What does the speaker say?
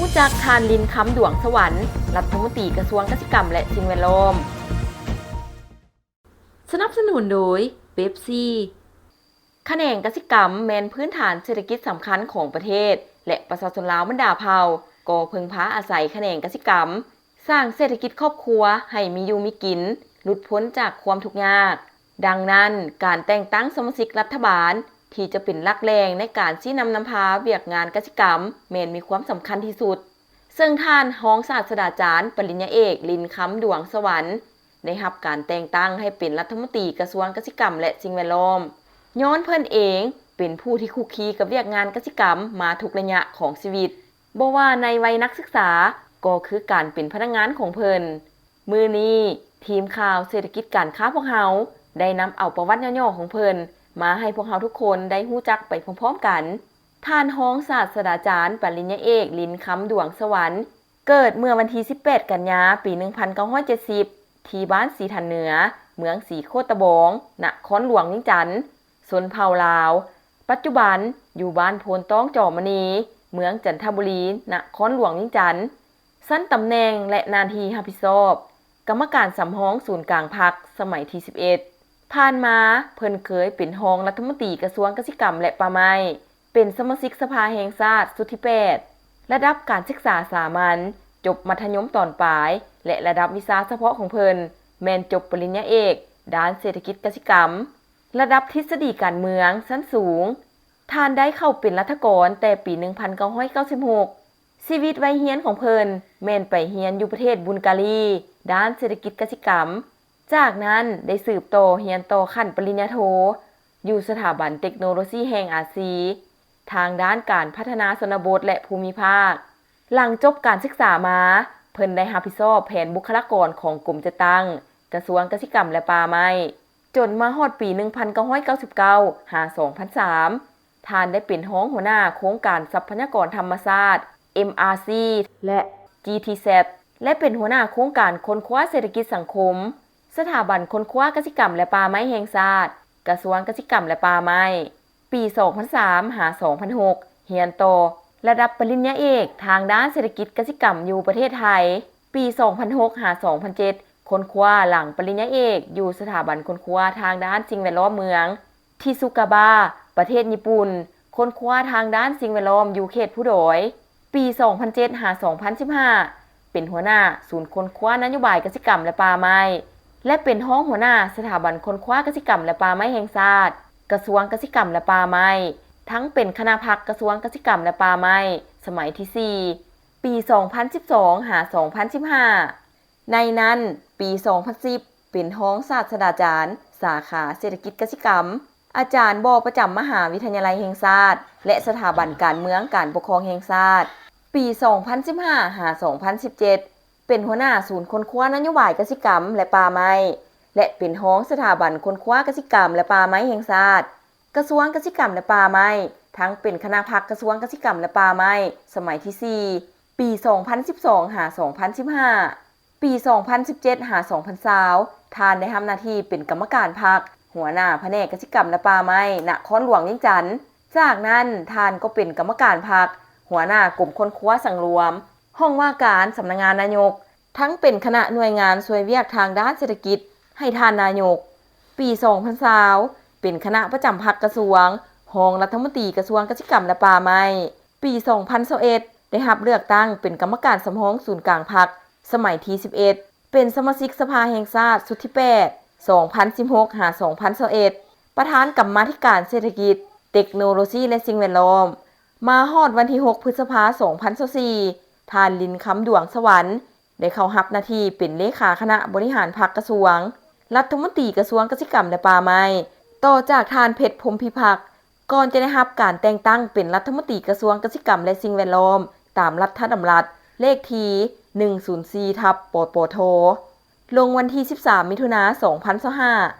ผู้จักทานลินคำดวงสวรรค์รัฐมนตรีกระทรวงเกษตรกรรมและสิ่งแวดล้อมสนับสนุนโดยเป๊ปซี่แขนงกสิกรรมแมนพื้นฐานเศรษฐกิจสำคัญของประเทศและประชาชนลาวบรรดาเผ่าก็พึ่งพาอาศัยแขนงกสิกรรมสร้างเศรษฐกิจครอบครัวให้มีอยู่มีกินหลุดพ้นจากความทุกข์ยากดังนั้นการแต่งตั้งสมาชิกรัฐบาลที่จะเป็นหลักแรงในการชี้นำพาเวียกงานกสิกรรมแม้นมีความสำคัญที่สุดซึ่งท่านรองศาสตราจารย์ปริญญาเอกลินคำดวงสวรรค์ได้รับการแต่งตั้งให้เป็นรัฐมนตรีกระทรวงเกษตรกรรมและสิ่งแวดล้อมย้อนเพิ่นเองเป็นผู้ที่คุกคีกับเวียกงานกสิกรรมมาทุกระยะของชีวิตบ่ว่าในวัยนักศึกษาก็คือการเป็นพนักงานของเพิ่นมื้อนี้ทีมข่าวเศรษฐกิจการค้าพวกเฮาได้นำเอาประวัติย่อๆของเพิ่นมาให้พวกเฮาทุกคนได้รู้จักไปพร้อมๆกันท่านรองศาสตราจารย์ปริญญาเอกลินคำดวงสวรรค์เกิดเมื่อวันที่18กันยายนปี1970ที่บ้านสีทันเหนือเมืองสีโคตะบองนครหลวงนิจันทน์ชนเผ่าลาวปัจจุบันอยู่บ้านโพนต้องจอมณีเมืองจันทบุรีนครหลวงนิจันทน์สั้นตำแหน่งและหน้าที่รับผิดชอบกรรมการสำรองศูนย์กลางพรรคสมัยที่11ผ่านมาเพิ่นเคยเป็นรองรัฐมนตรีกระทรวงเกษตรกรรมและป่าไม้เป็นสมาชิกสภาแห่งชาติสุดที่8ระดับการศึกษาสามัญจบมัธยมตอนปลายและระดับวิชาเฉพาะของเพิ่นแม่นจบปริญญาเอกด้านเศรษฐกิจกสิกรรมระดับทฤษฎีการเมืองชั้นสูงท่านได้เข้าเป็นรัฐกรแต่ปี1996ชีวิตวัยเรียนของเพิ่นแม่นไปเรียนอยู่ประเทศบุลการีด้านเศรษฐกิจกสิกรรมจากนั้นได้สืบต่อเรียนต่อขั้นปริญญาโทอยู่สถาบันเทคโนโลยีแห่งอาซีทางด้านการพัฒนาชนบทและภูมิภาคหลังจบการศึกษามาเพิ่นได้รับผิดชอบแผนบุคลากรของกรมจัดตั้งกระทรวงเกษตรกรรมและป่าไม้จนมาฮอดปี1999หา2003ท่านได้เป็นรองหัวหน้าโครงการทรัพยากรธรรมชาติ MRC และ GTZ และเป็นหัวหน้าโครงการค้นคว้าเศรษฐกิจสังคมสถาบันค้นคว้ากสิกรรมและป่าไม้แห่งชาติกระทรวงเกษตรกรรมและป่าไม้ปี2003หา2006เรียนต่อระดับปริญญาเอกทางด้านเศรษฐกิจกสิกรรมอยู่ประเทศไทยปี2006หา2007ค้นคว้าหลังปริญญาเอกอยู่สถาบันค้นคว้าทางด้านสิ่งแวดล้อมเมืองทิซุกาบะประเทศญี่ปุ่นค้นคว้าทางด้านสิ่งแวดล้อมอยู่เขตผู้ดอยปี2007หา2015เป็นหัวหน้าศูนย์ค้นคว้านโยบายกสิกรรมและป่าไม้และเป็นรองหัวหน้าสถาบันค้นคว้ากสิกรรมและป่าไม้แห่งชาติกระทรวงเกษตรกรรมและป่าไม้ทั้งเป็นคณะพักกระทรวงเกษตรกรรมและป่าไม้สมัยที่4ปี2012หา2015ในนั้นปี2010เป็นรองศาสตราจารย์สาขาเศรษฐกิจกสิกรรมอาจารย์บประจำมหาวิทยาลัยแห่งชาติและสถาบันการเมืองการปกครองแห่งชาติปี2015หา2017เป็นหัวหน้าศูนย์ค้นคว้านโยบายกสิกรรมและป่าไม้และเป็นรองสถาบันค้นคว้ากสิกรรมและป่าไม้แห่งชาติกระทรวงเกษตรกรรมและป่าไม้ทั้งเป็นคณะพักกระทรวงเกษตรกรรมและป่าไม้สมัยที่4ปี2012หา2015ปี2017หา2020ท่านได้ทำหน้าที่เป็นกรรมการพรรคหัวหน้าแผนกกสิกรรมและป่าไม้นครหลวงเวียงจันทน์จากนั้นท่านก็เป็นกรรมการพรรคหัวหน้ากรมค้นคว้าสังรวมห้องว่าการสำนักงานนายกทั้งเป็นคณะหน่วยงานช่วยเวียกทางด้านเศรษฐกิจให้ท่านนายกปี2020เป็นคณะประจำพรรคกระทรวงรองรัฐมนตรีกระทรวงเกษตรกรรมและป่าไม้ปี2021ได้รับเลือกตั้งเป็นกรรมการสำรองศูนย์กลางพรรคสมัยที่11เป็นสมาชิกสภาแห่งชาติสุดที่8 2016หา2021ประธานกรรมาธิการเศรษฐกิจเทคโนโลยีและสิ่งแวดล้อมมาฮอดวันที่6พฤษภาคม2024ท่านลินคำดวงสวรรค์ได้เข้ารับหน้าที่เป็นเลขาคณะบริหารพรรคกระทรวงรัฐมนตรีกระทรวงเกษตรกรรมและป่าไม้ต่อจากท่านเพชรพรหมพิพักษ์ก่อนจะได้รับการแต่งตั้งเป็นรัฐมนตรีกระทรวงเกษตรกรรมและสิ่งแวดล้อมตามรัฐธรรมนูญเลขที่104/ปปทลงวันที่13มิถุนายน2025